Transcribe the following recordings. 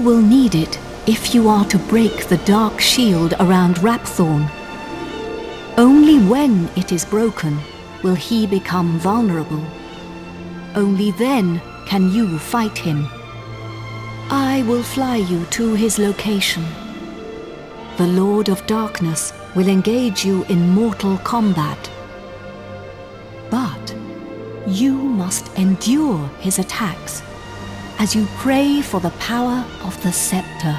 will need it if you are to break the dark shield around Rapthorn. Only when it is broken will he become vulnerable. Only then can you fight him. I will fly you to his location. The Lord of Darkness will engage you in mortal combat. But you must endure his attacks as you pray for the power of the scepter.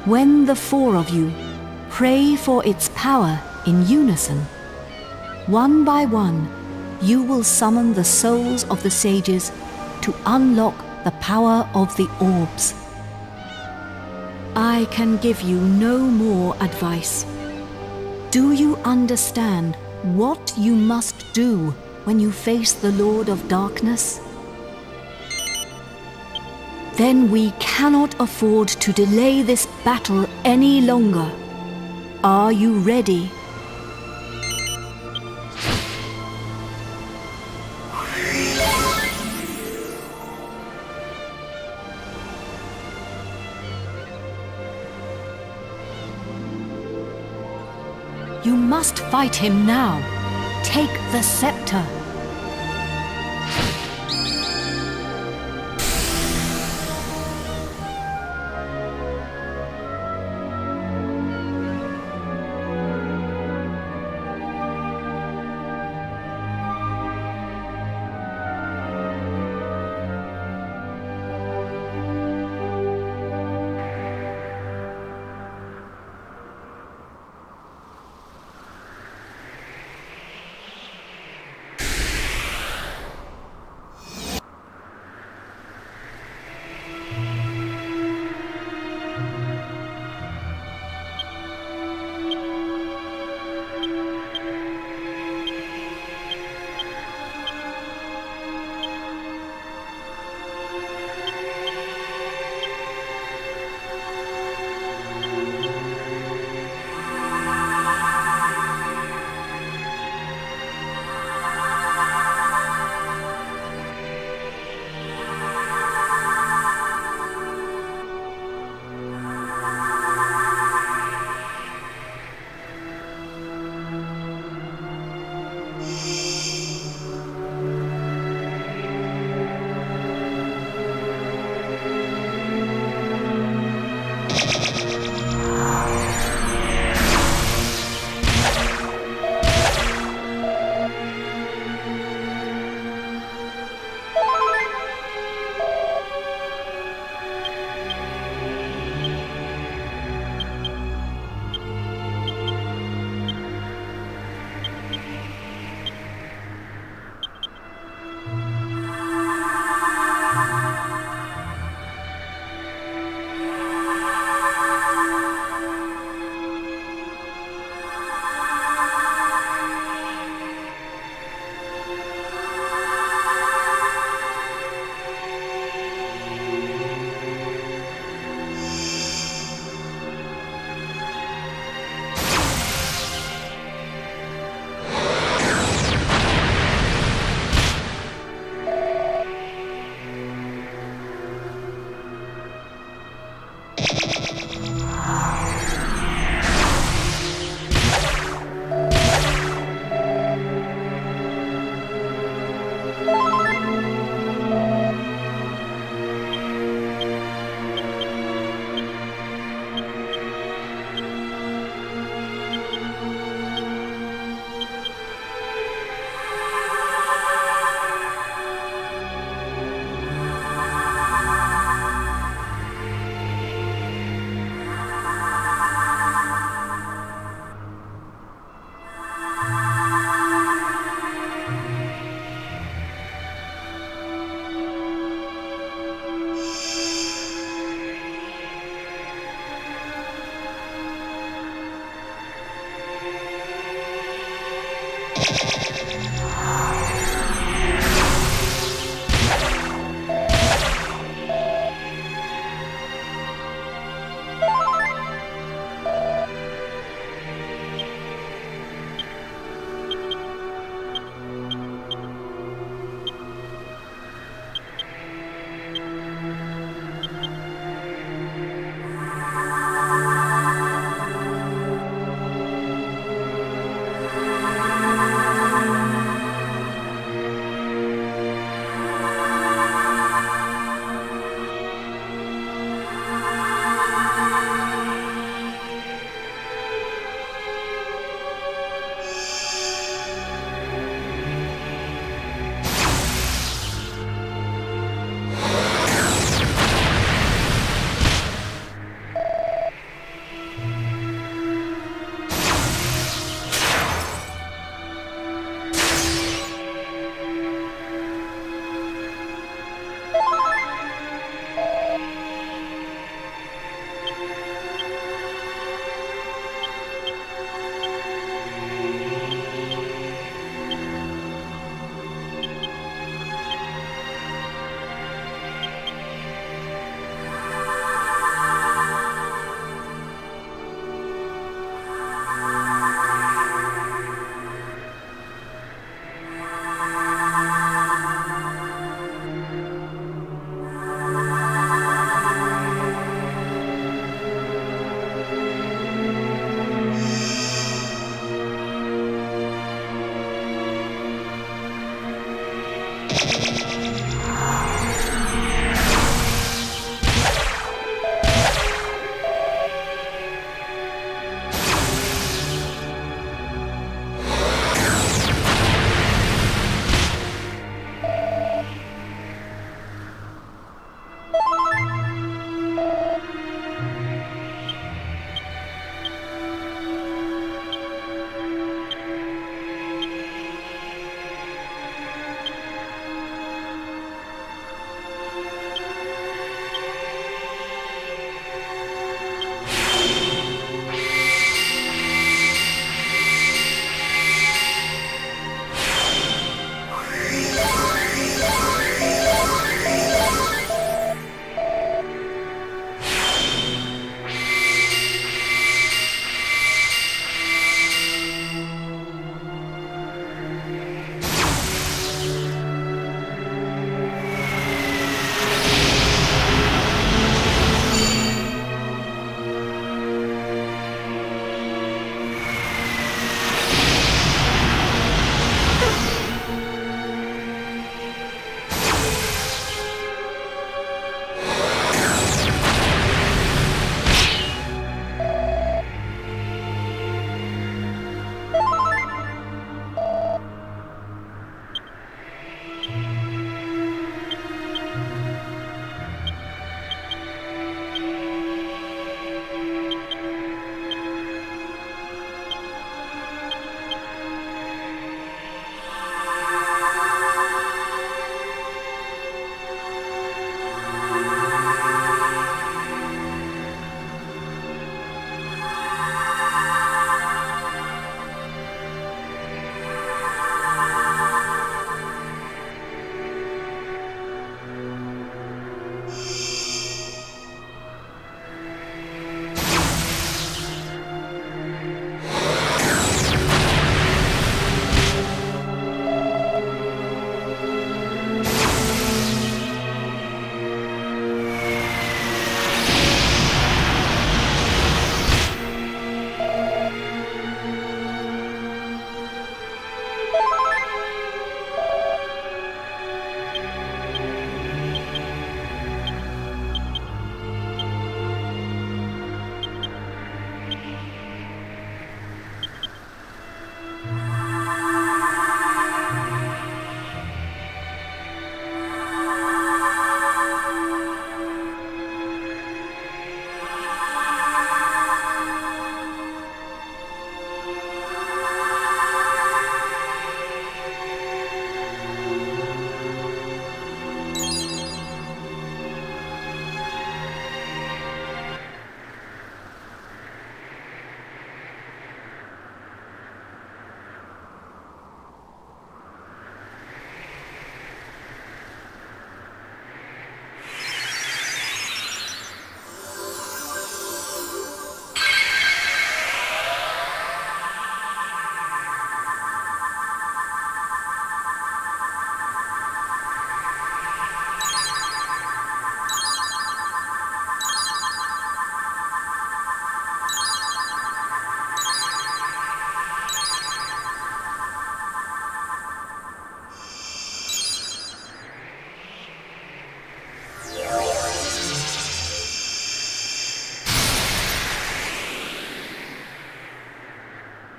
When the four of you pray for its power in unison, one by one, you will summon the souls of the sages to unlock the power of the orbs. I can give you no more advice. Do you understand what you must do when you face the Lord of Darkness? Then we cannot afford to delay this battle any longer. Are you ready? You must fight him now. Take the scepter.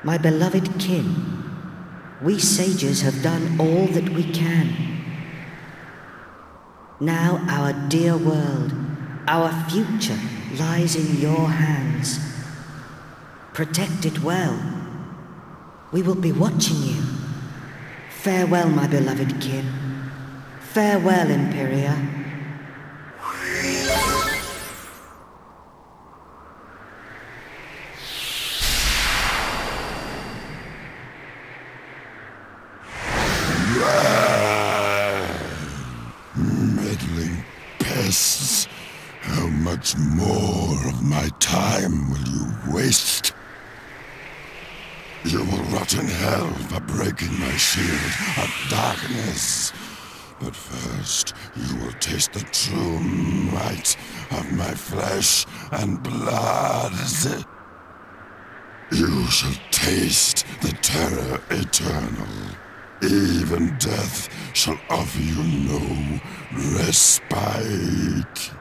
My beloved kin, we sages have done all that we can. Now our dear world, our future lies in your hands. Protect it well. We will be watching you. Farewell, my beloved kin. Farewell, Imperia. Meddling pests, how much more of my time will you waste? You will rot in hell for breaking my shield of darkness. But first, you will taste the true might of my flesh and blood. You shall taste the terror eternal. Even death shall offer you no respite.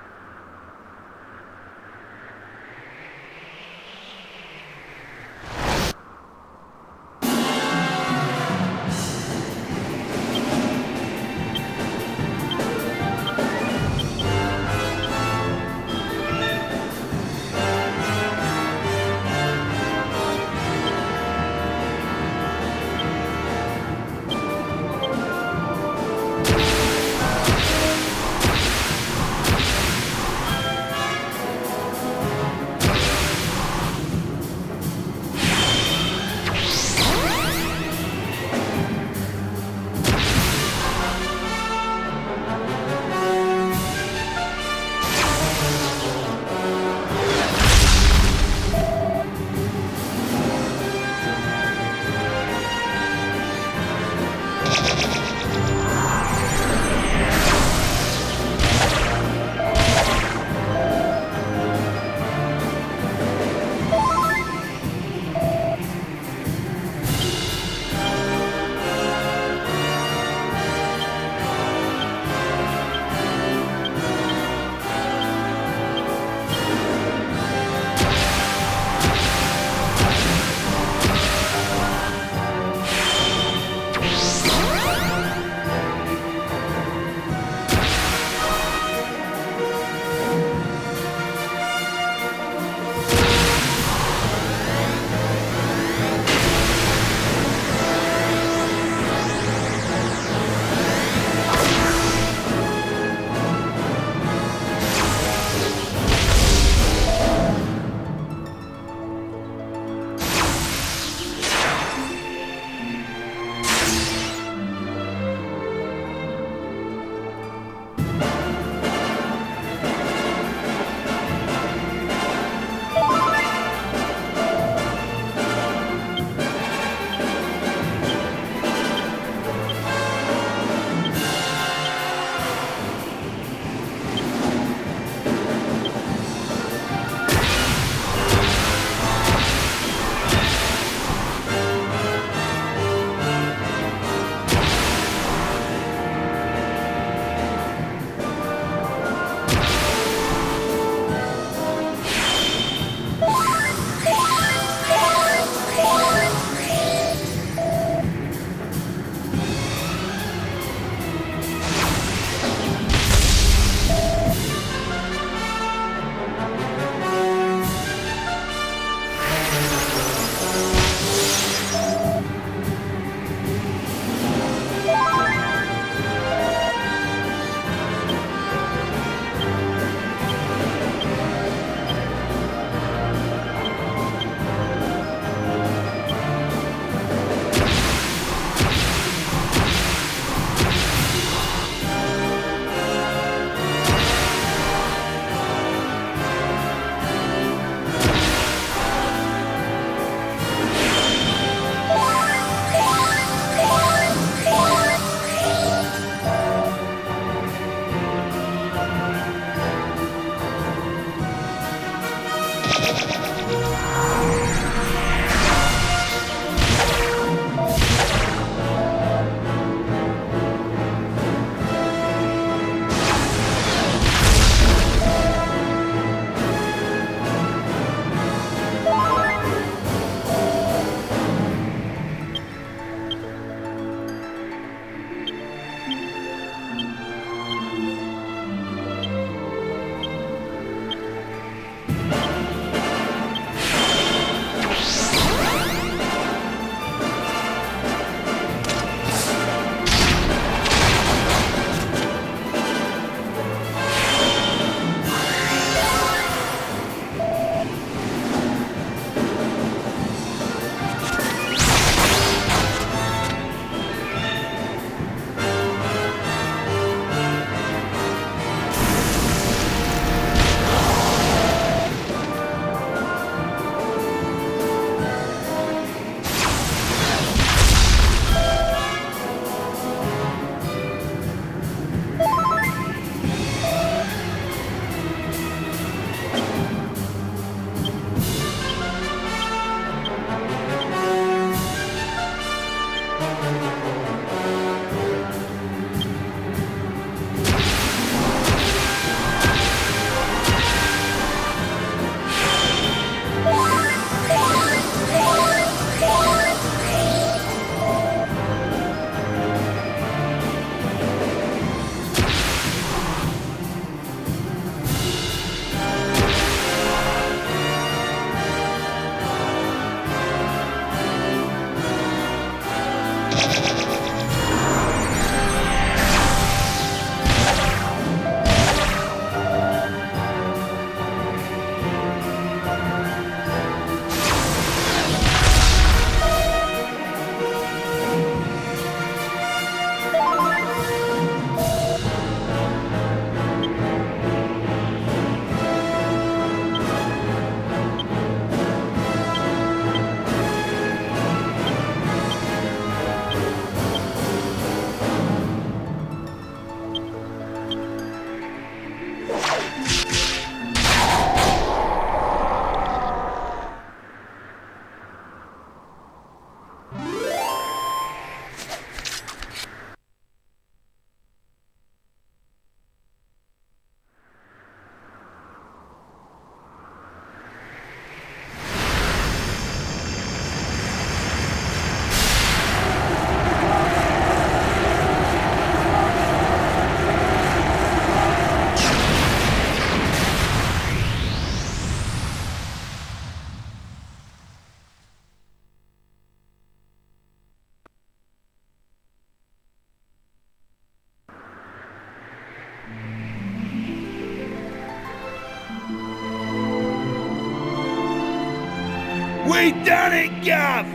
We done it, Gov!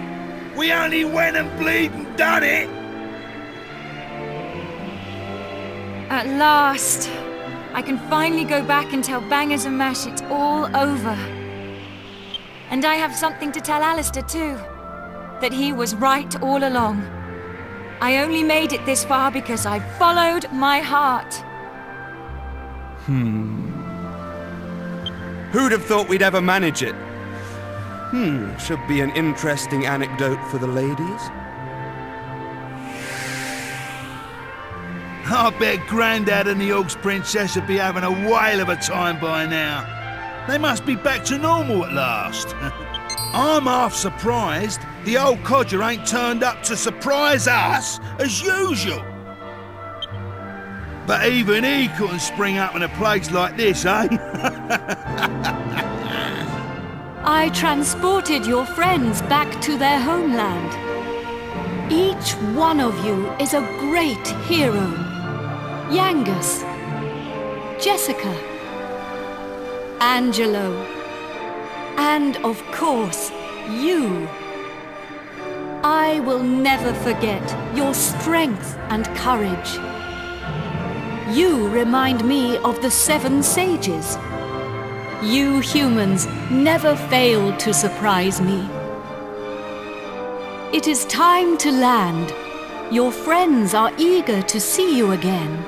We only went and bleeding done it! At last, I can finally go back and tell Bangers and Mash it's all over. And I have something to tell Alistair too. That he was right all along. I only made it this far because I followed my heart. Who'd have thought we'd ever manage it? Should be an interesting anecdote for the ladies. I bet Grandad and the Og's Princess would be having a whale of a time by now. They must be back to normal at last. I'm half surprised the old codger ain't turned up to surprise us as usual. But even he couldn't spring up in a place like this, eh? I transported your friends back to their homeland. Each one of you is a great hero. Yangus, Jessica, Angelo, and of course, you. I will never forget your strength and courage. You remind me of the 7 sages. You humans never failed to surprise me. It is time to land. Your friends are eager to see you again.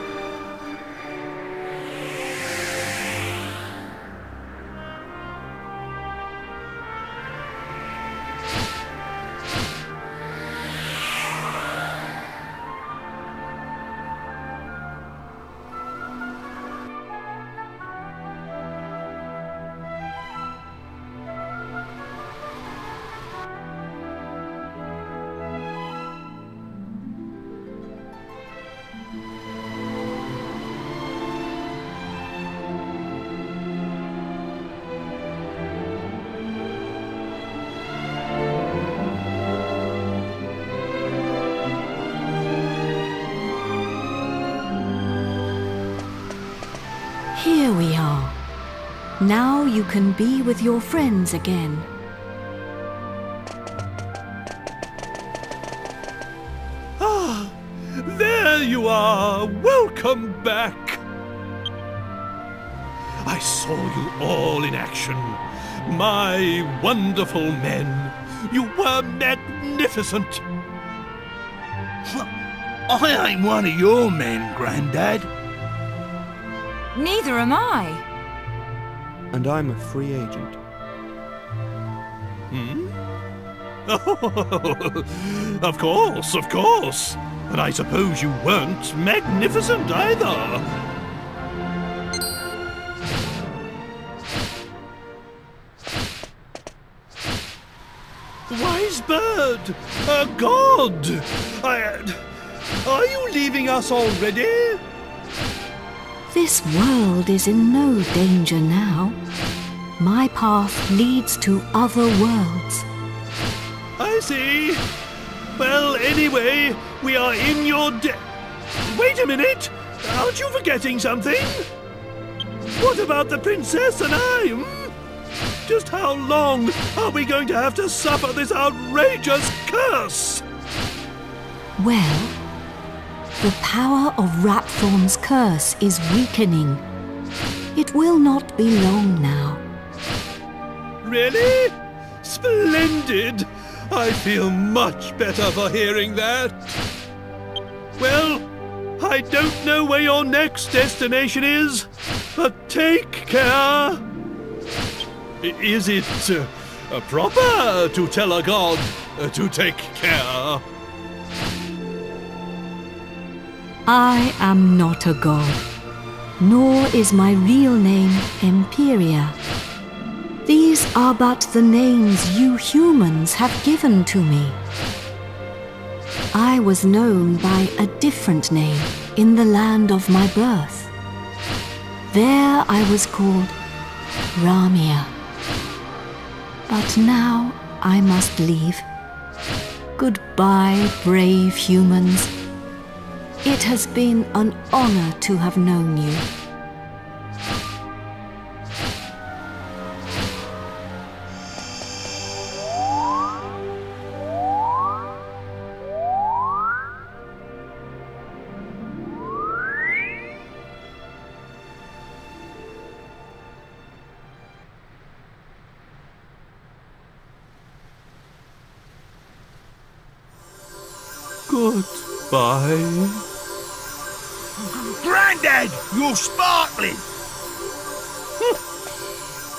Here we are. Now you can be with your friends again. Ah, there you are. Welcome back. I saw you all in action. My wonderful men. You were magnificent. I ain't one of your men, Grandad. Neither am I. And I'm a free agent. Oh, of course, of course. And I suppose you weren't magnificent either. Wise bird, a god. Are you leaving us already? This world is in no danger now. My path leads to other worlds. I see. Well, anyway, we are in your Wait a minute! Aren't you forgetting something? What about the princess and I? Just how long are we going to have to suffer this outrageous curse? Well, the power of Rapthorn's curse is weakening. It will not be long now. Really? Splendid! I feel much better for hearing that. Well, I don't know where your next destination is, but take care. Is it proper to tell a god to take care? I am not a god, nor is my real name Empiria. These are but the names you humans have given to me. I was known by a different name in the land of my birth. There I was called Ramia. But now I must leave. Goodbye, brave humans. It has been an honor to have known you. Goodbye. Grandad, you're sparkling!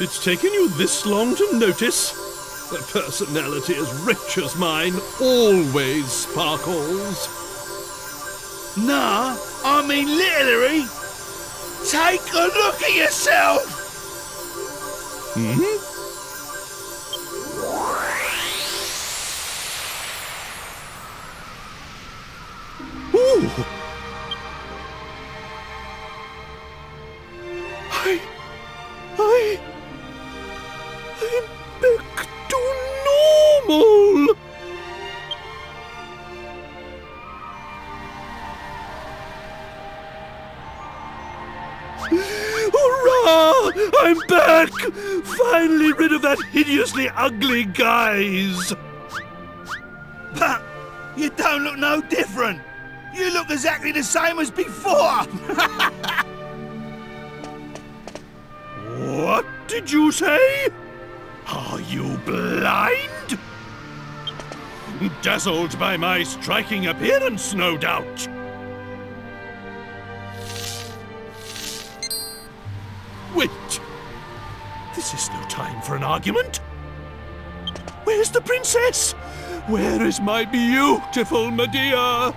It's taken you this long to notice? A personality as rich as mine always sparkles. Nah, I mean literally. Take a look at yourself! Hmm? Ooh! I'm back to normal! Hurrah! I'm back! Finally rid of that hideously ugly guise! But you don't look no different. You look exactly the same as before. What did you say? Are you blind? Dazzled by my striking appearance, no doubt. Wait! This is no time for an argument. Where's the princess? Where is my beautiful Medea?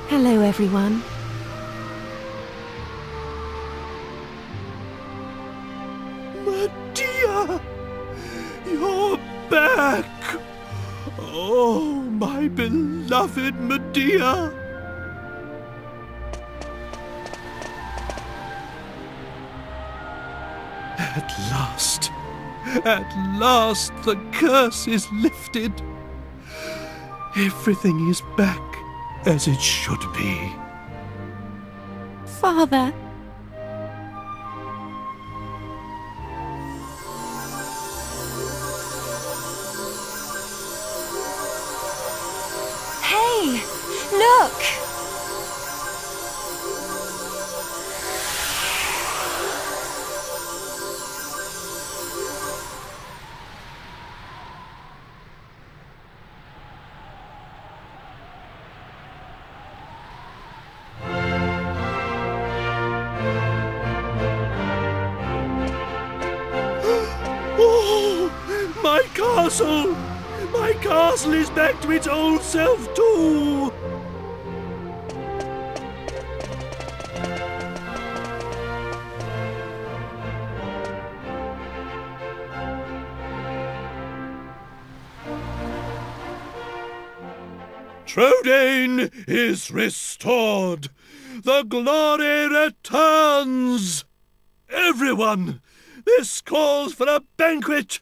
Hello, everyone. Medea! You're back! Oh, my beloved Medea! At last the curse is lifted. Everything is back as it should be. Father, Hey, look! My castle! My castle is back to its old self too! Trodaine is restored! The glory returns! Everyone, this calls for a banquet!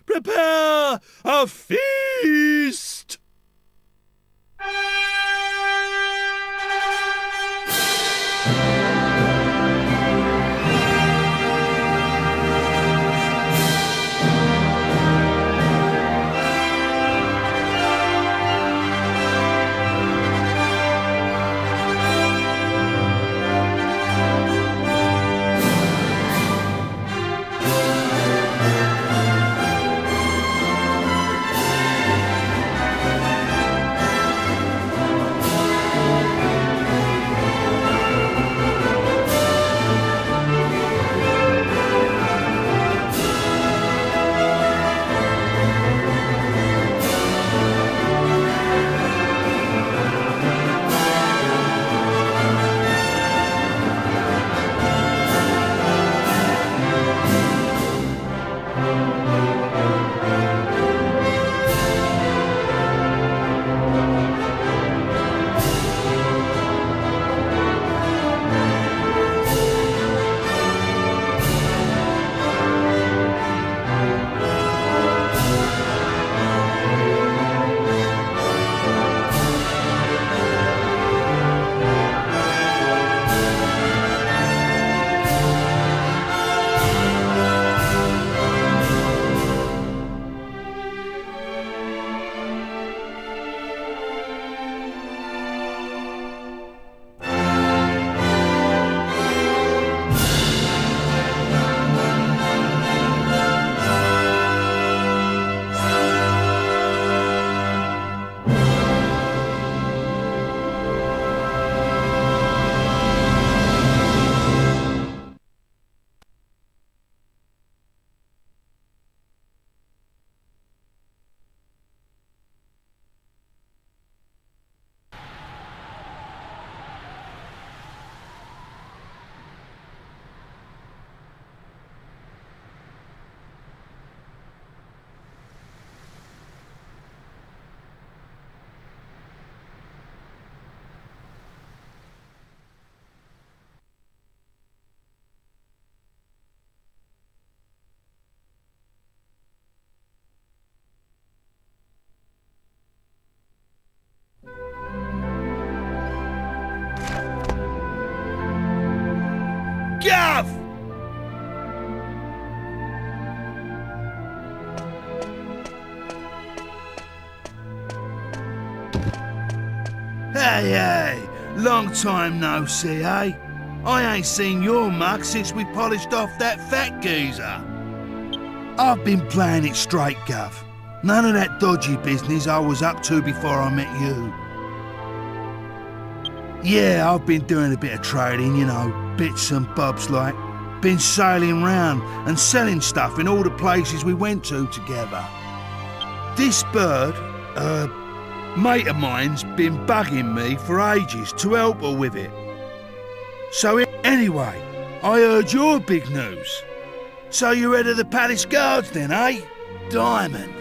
Prepare a feast! Hey, long time no see, eh? I ain't seen your mug since we polished off that fat geezer. I've been playing it straight, Gov. None of that dodgy business I was up to before I met you. Yeah, I've been doing a bit of trading, you know, bits and bobs like. Been sailing round and selling stuff in all the places we went to together. This bird, mate of mine's been bugging me for ages to help her with it. So anyway, I heard your big news. So you're head of the palace guards then, eh? Diamond.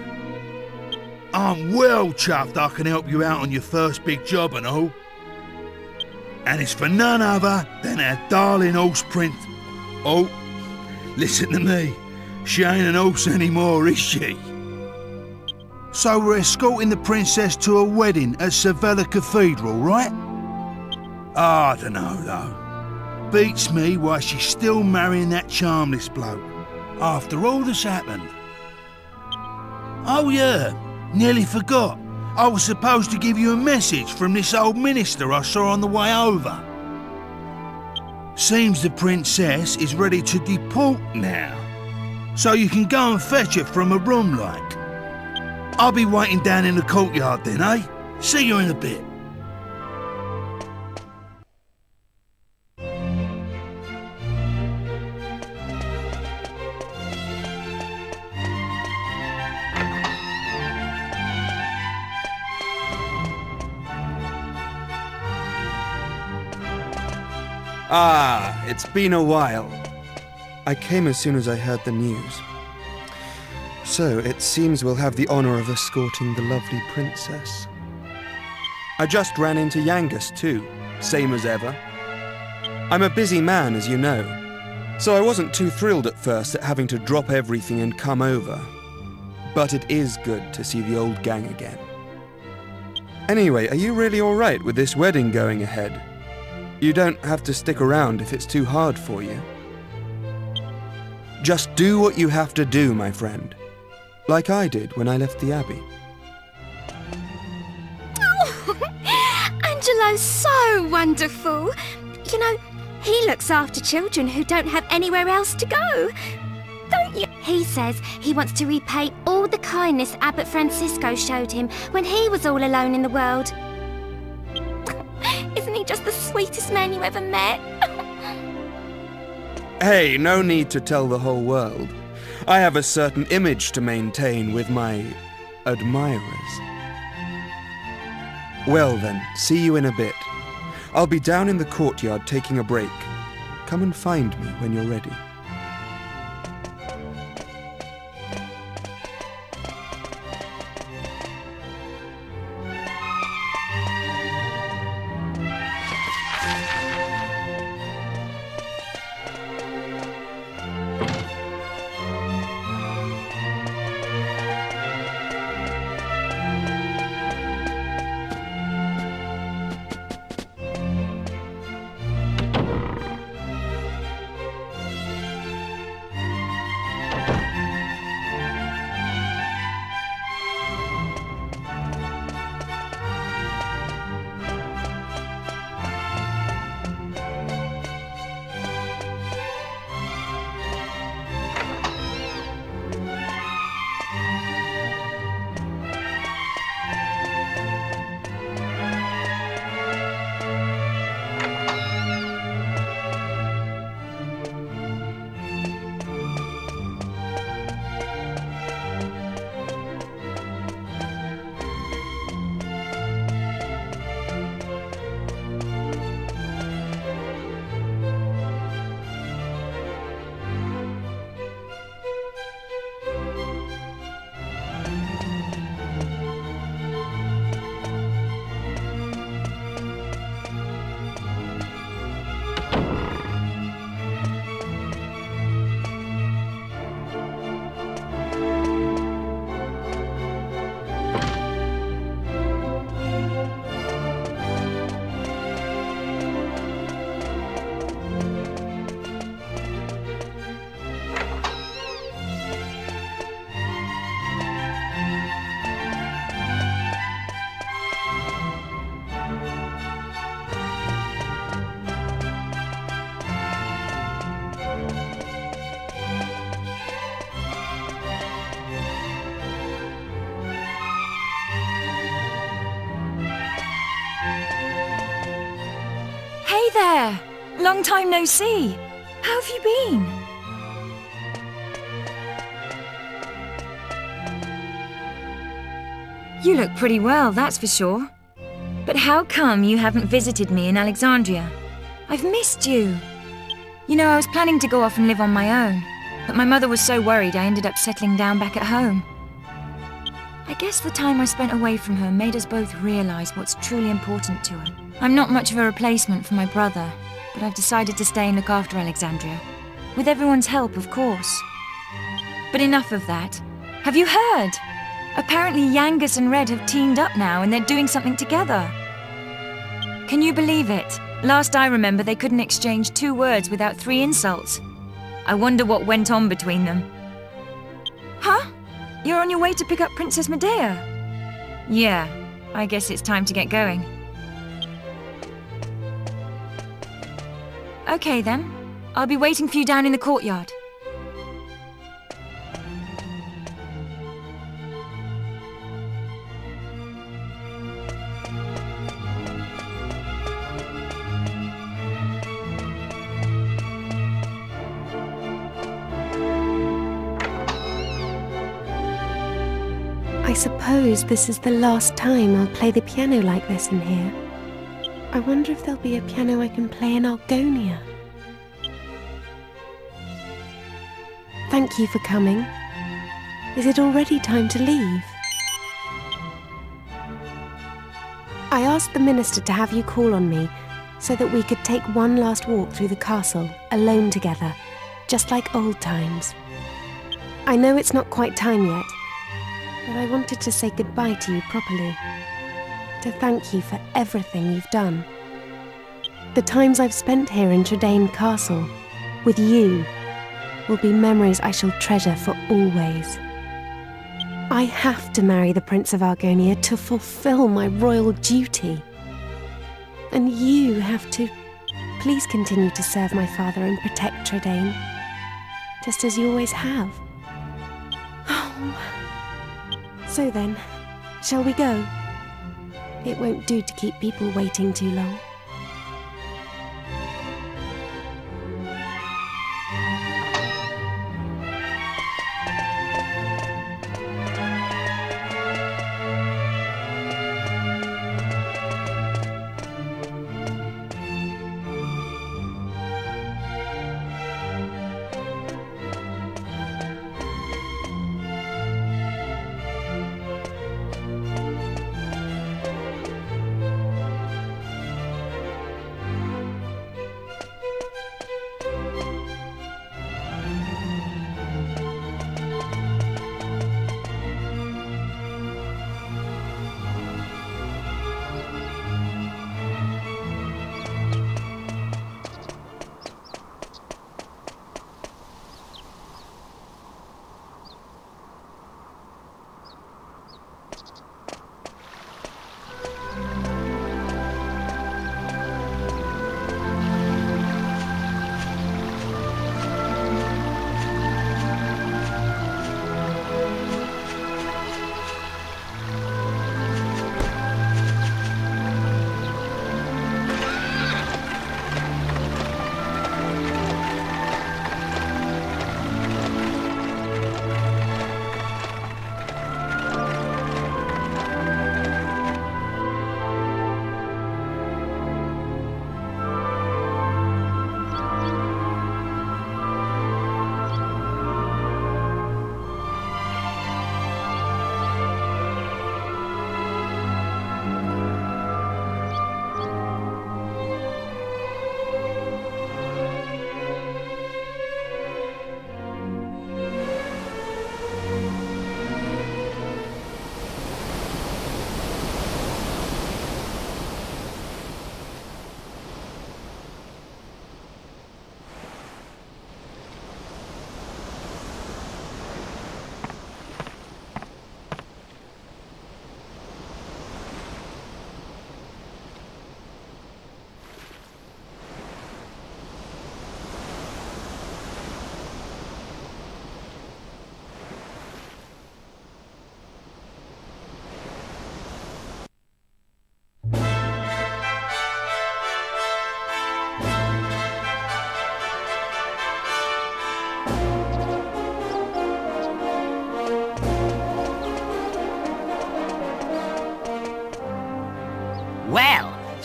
I'm well chuffed I can help you out on your first big job and all. And it's for none other than our darling horse prince. Oh, listen to me. She ain't an horse anymore, is she? So we're escorting the princess to a wedding at Sevilla Cathedral, right? I don't know, though. Beats me why she's still marrying that charmless bloke, after all that's happened. Oh yeah, nearly forgot. I was supposed to give you a message from this old minister I saw on the way over. Seems the princess is ready to deport now, so you can go and fetch her from her room like. I'll be waiting down in the courtyard then, eh? See you in a bit. Ah, it's been a while. I came as soon as I heard the news. So, it seems we'll have the honor of escorting the lovely princess. I just ran into Yangus too, same as ever. I'm a busy man, as you know, so I wasn't too thrilled at first at having to drop everything and come over. But it is good to see the old gang again. Anyway, are you really alright with this wedding going ahead? You don't have to stick around if it's too hard for you. Just do what you have to do, my friend. Like I did when I left the Abbey. Oh, Angelo's so wonderful. You know, he looks after children who don't have anywhere else to go. Don't you? He says he wants to repay all the kindness Abbot Francisco showed him when he was all alone in the world. Isn't he just the sweetest man you ever met? Hey, no need to tell the whole world. I have a certain image to maintain with my admirers. Well then, see you in a bit. I'll be down in the courtyard taking a break. Come and find me when you're ready. there! Long time no see. How have you been? You look pretty well, that's for sure. But how come you haven't visited me in Alexandria? I've missed you. You know, I was planning to go off and live on my own, but my mother was so worried I ended up settling down back at home. I guess the time I spent away from her made us both realize what's truly important to her. I'm not much of a replacement for my brother, but I've decided to stay and look after Alexandria. With everyone's help, of course. But enough of that. Have you heard? Apparently Yangus and Red have teamed up now and they're doing something together. Can you believe it? Last I remember, they couldn't exchange 2 words without 3 insults. I wonder what went on between them. Huh? You're on your way to pick up Princess Medea? Yeah, I guess it's time to get going. Okay then. I'll be waiting for you down in the courtyard. I suppose this is the last time I'll play the piano like this in here. I wonder if there'll be a piano I can play in Argonia. Thank you for coming. Is it already time to leave? I asked the minister to have you call on me so that we could take one last walk through the castle, alone together, just like old times. I know it's not quite time yet, but I wanted to say goodbye to you properly, to thank you for everything you've done. The times I've spent here in Tredain Castle, with you, will be memories I shall treasure for always. I have to marry the Prince of Argonia to fulfill my royal duty. And you have to please continue to serve my father and protect Tredain, just as you always have. So then, shall we go? It won't do to keep people waiting too long.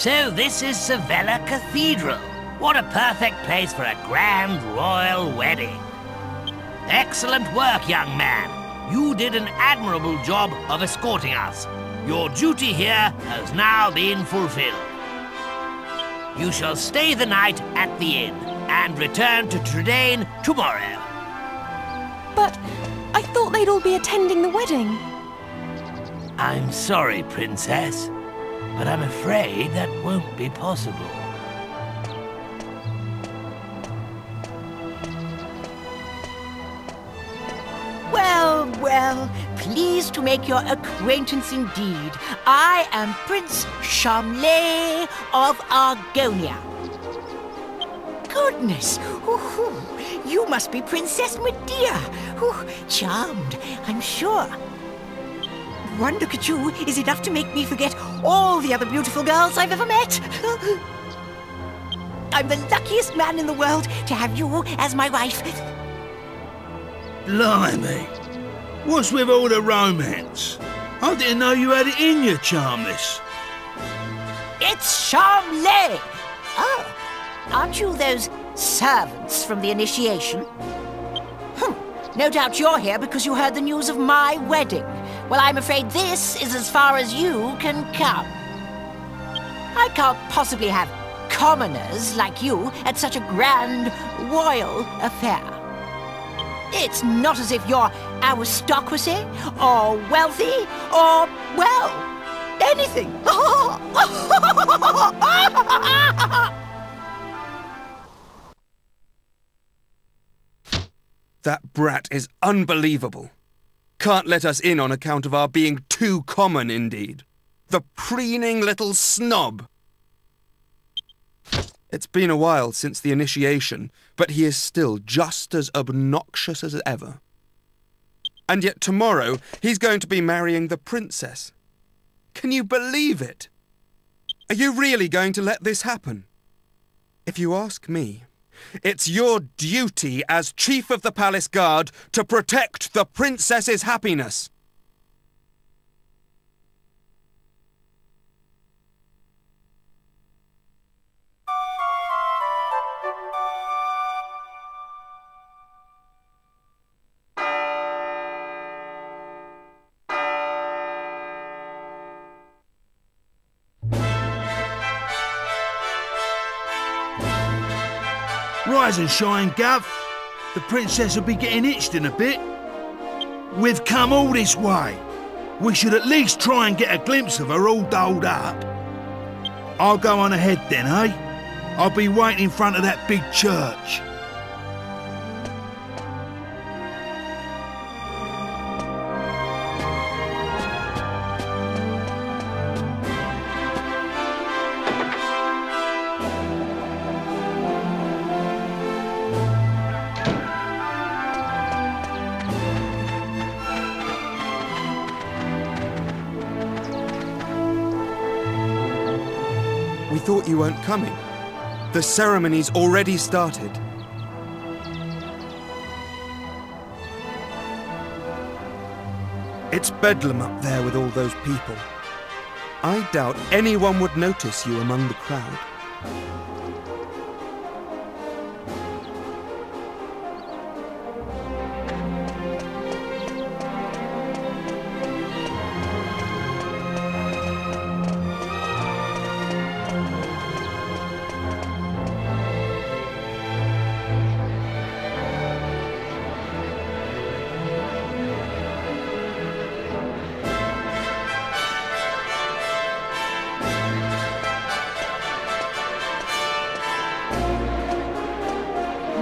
So this is Sevilla Cathedral. What a perfect place for a grand royal wedding. Excellent work, young man. You did an admirable job of escorting us. Your duty here has now been fulfilled. You shall stay the night at the inn and return to Trudane tomorrow. But I thought they'd all be attending the wedding. I'm sorry, Princess, but I'm afraid that won't be possible. Well, well, pleased to make your acquaintance indeed. I am Prince Charmley of Argonia. Goodness, you must be Princess Medea. Charmed, I'm sure. One look at you is enough to make me forget all the other beautiful girls I've ever met. I'm the luckiest man in the world to have you as my wife. Blimey. What's with all the romance? I didn't know you had it in you, Charmless. It's Charmley. Oh, aren't you those servants from the initiation? No doubt you're here because you heard the news of my wedding. Well, I'm afraid this is as far as you can come. I can't possibly have commoners like you at such a grand royal affair. It's not as if you're aristocracy, or wealthy, or, well, anything. That brat is unbelievable. Can't let us in on account of our being too common, indeed. The preening little snob. It's been a while since the initiation, but he is still just as obnoxious as ever. And yet tomorrow he's going to be marrying the princess. Can you believe it? Are you really going to let this happen? If you ask me, it's your duty as Chief of the Palace Guard to protect the princess's happiness. Rise and shine, Gov. The princess will be getting itched in a bit. We've come all this way. We should at least try and get a glimpse of her all dolled up. I'll go on ahead then, eh? I'll be waiting in front of that big church. We thought you weren't coming. The ceremony's already started. It's bedlam up there with all those people. I doubt anyone would notice you among the crowd.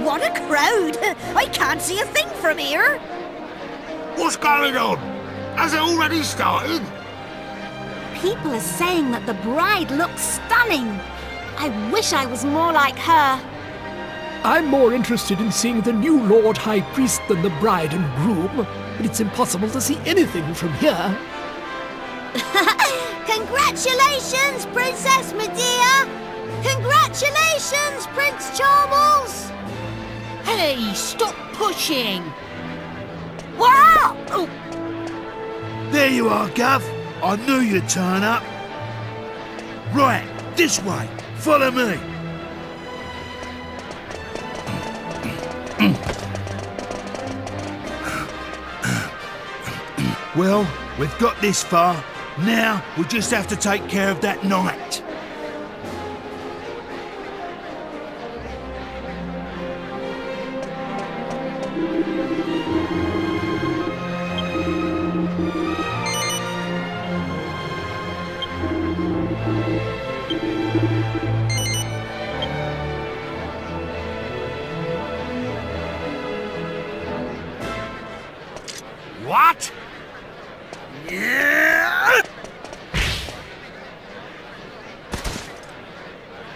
What a crowd! I can't see a thing from here. What's going on? Has it already started? People are saying that the bride looks stunning. I wish I was more like her. I'm more interested in seeing the new Lord High Priest than the bride and groom, but it's impossible to see anything from here. Congratulations, Princess Medea! Congratulations, Prince Charles! Hey, stop pushing! Wow! Oh. There you are, Gov. I knew you'd turn up. Right, This way. Follow me. Well, we've got this far. Now we just have to take care of that knight. What?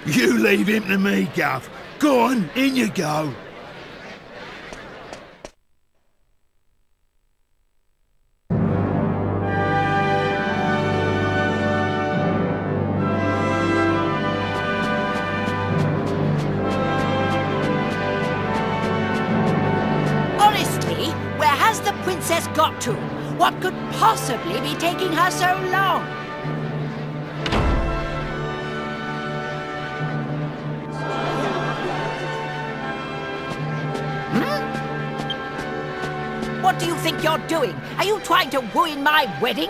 You leave him to me, Gov. Go on, in you go. Honestly, where has the princess got to? What could possibly be taking her so long? What do you think you're doing? Are you trying to ruin my wedding?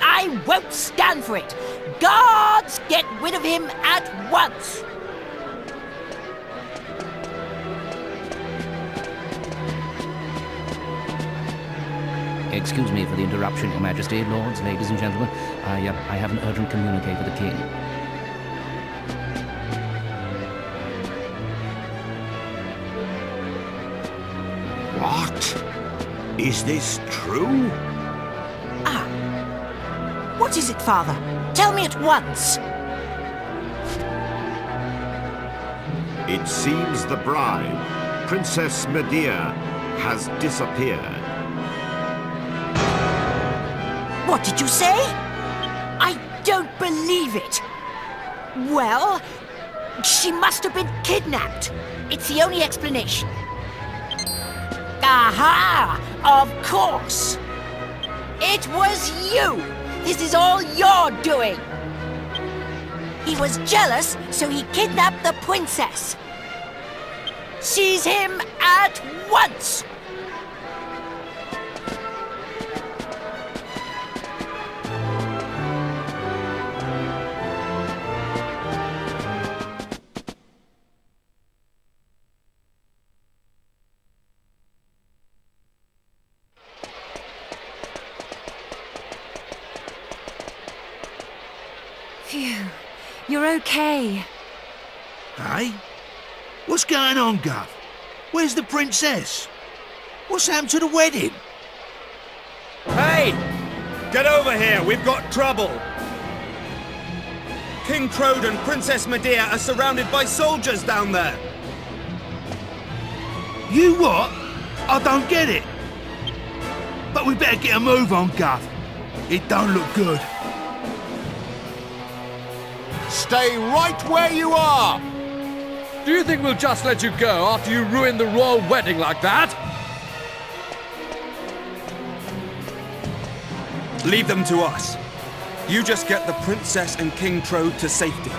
I won't stand for it. Guards, get rid of him at once. Excuse me for the interruption, Your Majesty, lords, ladies and gentlemen. I have an urgent communique with the king. What? Is this true? Ah. What is it, Father? Tell me at once. It seems the bride, Princess Medea, has disappeared. What did you say? I don't believe it. Well, she must have been kidnapped. It's the only explanation. Aha! Of course! It was you! This is all your doing! He was jealous, so he kidnapped the princess. Seize him at once! Phew. You're okay. Hey? What's going on, Gov? Where's the princess? What's happened to the wedding? Hey! Get over here, we've got trouble! King Crode and Princess Medea are surrounded by soldiers down there! You what? I don't get it. But we better get a move on, Gov. It don't look good. Stay right where you are! Do you think we'll just let you go after you ruined the royal wedding like that? Leave them to us. You just get the princess and King Crode to safety.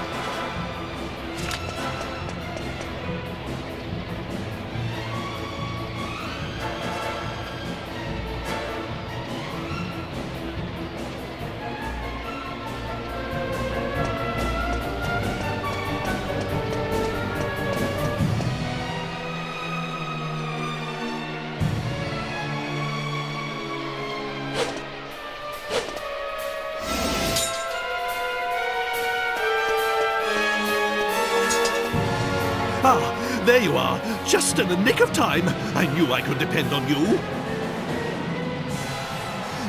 Ah, there you are. Just in the nick of time. I knew I could depend on you.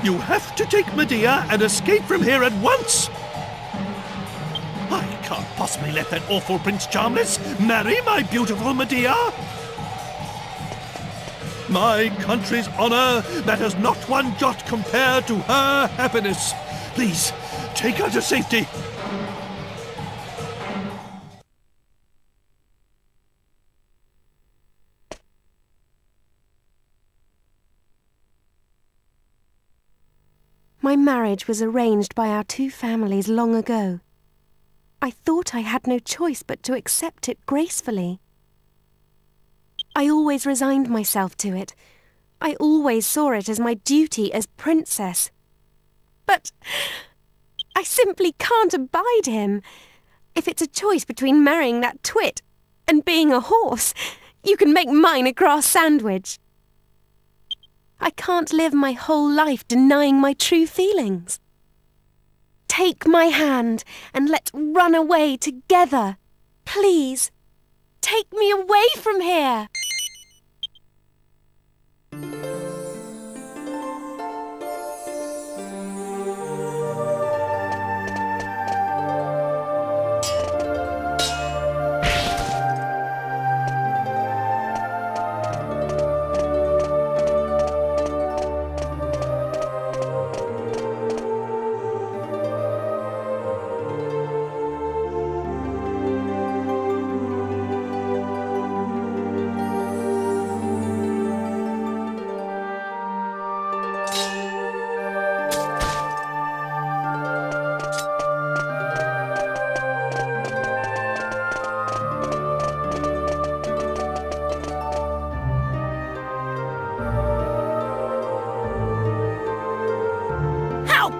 You have to take Medea and escape from here at once. I can't possibly let that awful Prince Charmless marry my beautiful Medea. My country's honor matters not one jot compared to her happiness. Please, take her to safety. My marriage was arranged by our two families long ago. I thought I had no choice but to accept it gracefully. I always resigned myself to it. I always saw it as my duty as princess. But I simply can't abide him. If it's a choice between marrying that twit and being a horse, you can make mine a grass sandwich. I can't live my whole life denying my true feelings. Take my hand and let's run away together. Please, take me away from here.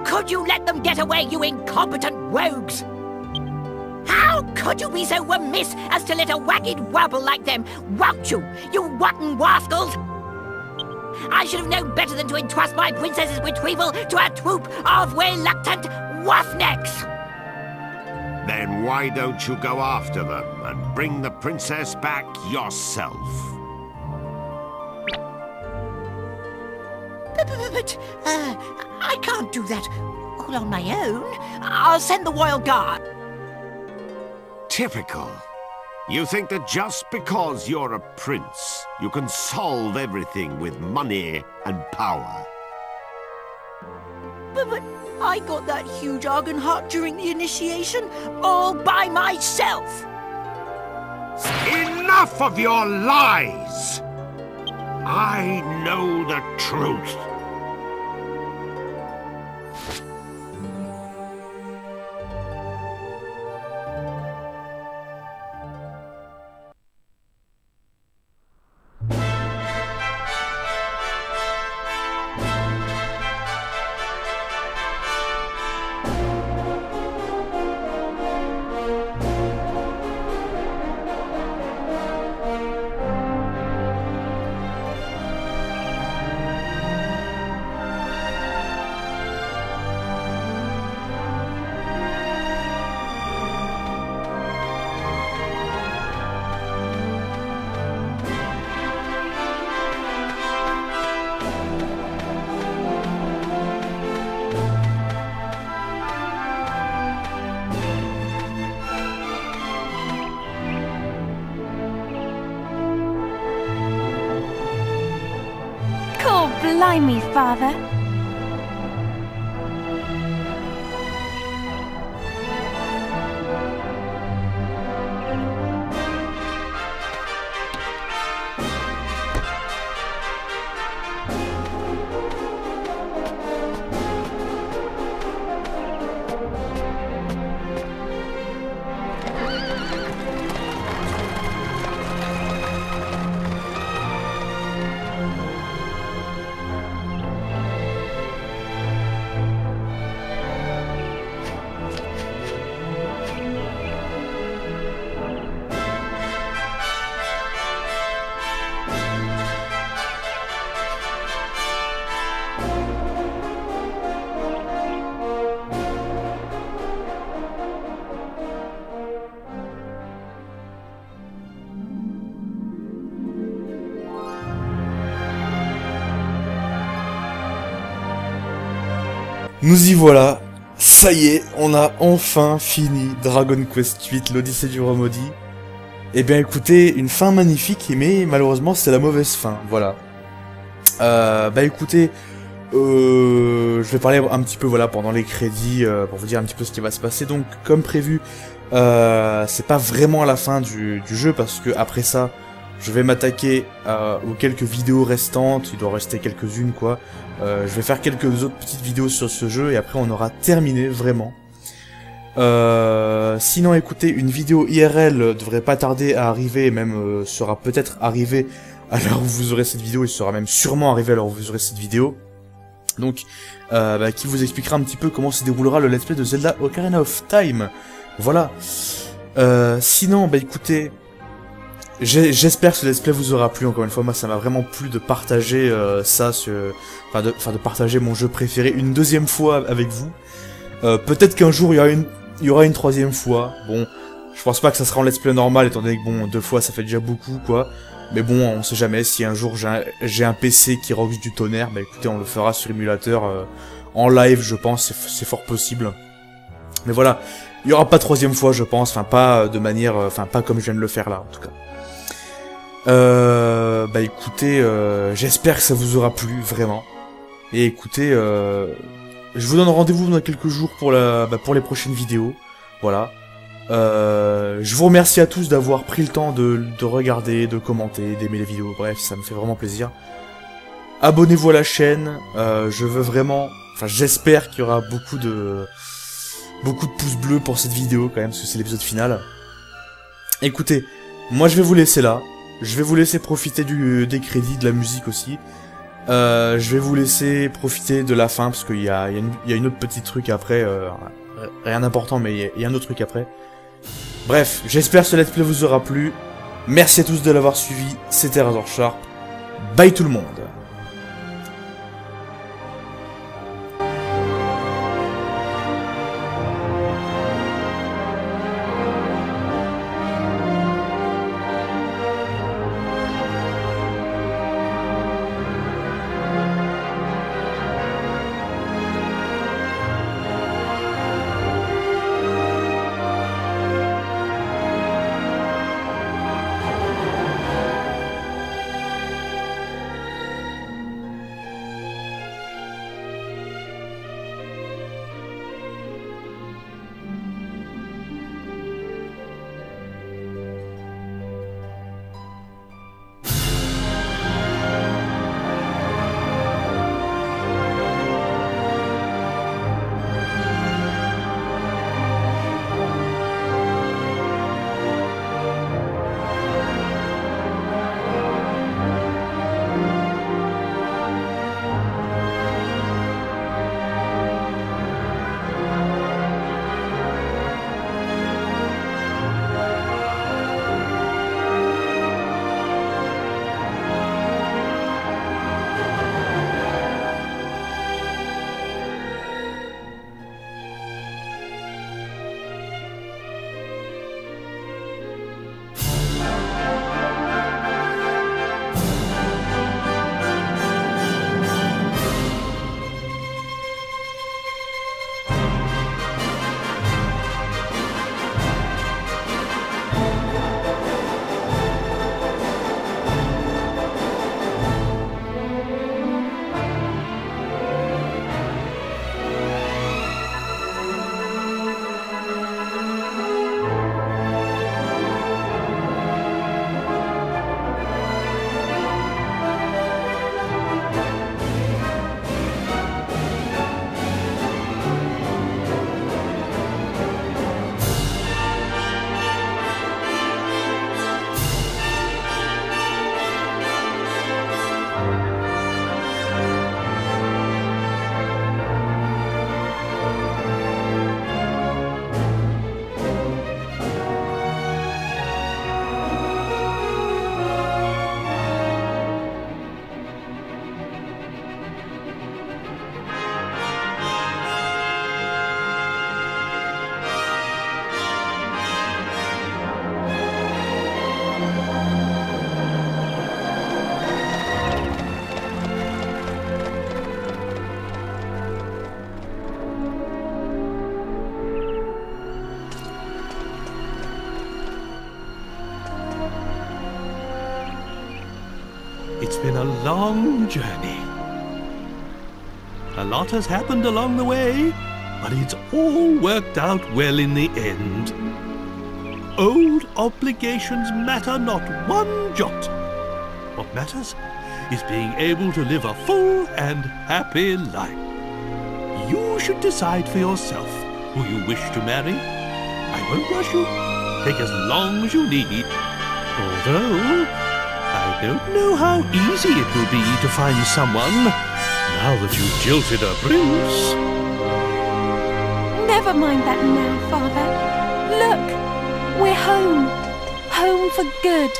Could you let them get away, you incompetent rogues? How could you be so remiss as to let a wagged wobble like them wout you, you rotten rascals? I should have known better than to entrust my princess's retrieval to a troop of reluctant roughnecks. Then why don't you go after them and bring the princess back yourself? But I can't do that all on my own. I'll send the royal guard. Typical. You think that just because you're a prince, you can solve everything with money and power. But I got that huge argon heart during the initiation all by myself. Enough of your lies! I know the truth. Blimey, Father. Nous y voilà, ça y est, on a enfin fini Dragon Quest VIII, l'Odyssée du roi maudit. Eh bien écoutez, une fin magnifique, mais malheureusement c'est la mauvaise fin, voilà. Bah écoutez, je vais parler un petit peu voilà pendant les crédits pour vous dire un petit peu ce qui va se passer. Donc comme prévu, c'est pas vraiment la fin du jeu parce que après ça, je vais m'attaquer aux quelques vidéos restantes, il doit rester quelques-unes quoi. Je vais faire quelques autres petites vidéos sur ce jeu et après on aura terminé vraiment. Sinon, écoutez, une vidéo IRL devrait pas tarder à arriver, et même sera peut-être arrivée à l'heure où vous aurez cette vidéo, et sera même sûrement arrivée à l'heure où vous aurez cette vidéo. Donc, qui vous expliquera un petit peu comment se déroulera le let's play de Zelda Ocarina of Time. Voilà. Sinon, bah écoutez, j'espère que ce let's play vous aura plu. Encore une fois, moi ça m'a vraiment plu de partager ça, de partager mon jeu préféré une deuxième fois avec vous. Peut-être qu'un jour il y aura une troisième fois. Bon, je pense pas que ça sera en let's play normal, étant donné que bon, 2 fois ça fait déjà beaucoup quoi. Mais bon, on sait jamais, si un jour j'ai un PC qui roxe du tonnerre, bah écoutez, on le fera sur émulateur en live, je pense, c'est fort possible. Mais voilà, il y aura pas troisième fois, je pense, enfin pas de manière, enfin pas comme je viens de le faire là, en tout cas. Bah écoutez, j'espère que ça vous aura plu, vraiment. Et écoutez, je vous donne rendez-vous dans quelques jours pour les prochaines vidéos, voilà. Je vous remercie à tous d'avoir pris le temps de regarder, de commenter, d'aimer les vidéos, bref, ça me fait vraiment plaisir. Abonnez-vous à la chaîne, je veux vraiment, enfin j'espère qu'il y aura beaucoup de pouces bleus pour cette vidéo quand même, parce que c'est l'épisode final. Écoutez, moi je vais vous laisser là, je vais vous laisser profiter des crédits, de la musique aussi. Je vais vous laisser profiter de la fin, parce qu'il y a une autre petite truc après, rien d'important, mais il y a un autre truc après. Bref, j'espère que ce let's play vous aura plu. Merci à tous de l'avoir suivi, c'était Razor Sharp. Bye tout le monde. It's been a long journey. A lot has happened along the way, but it's all worked out well in the end. Old obligations matter not one jot. What matters is being able to live a full and happy life. You should decide for yourself who you wish to marry. I won't rush you. Take as long as you need. Although, I don't know how easy it will be to find someone now that you've jilted a prince. Never mind that now, Father. Look, we're home. Home for good.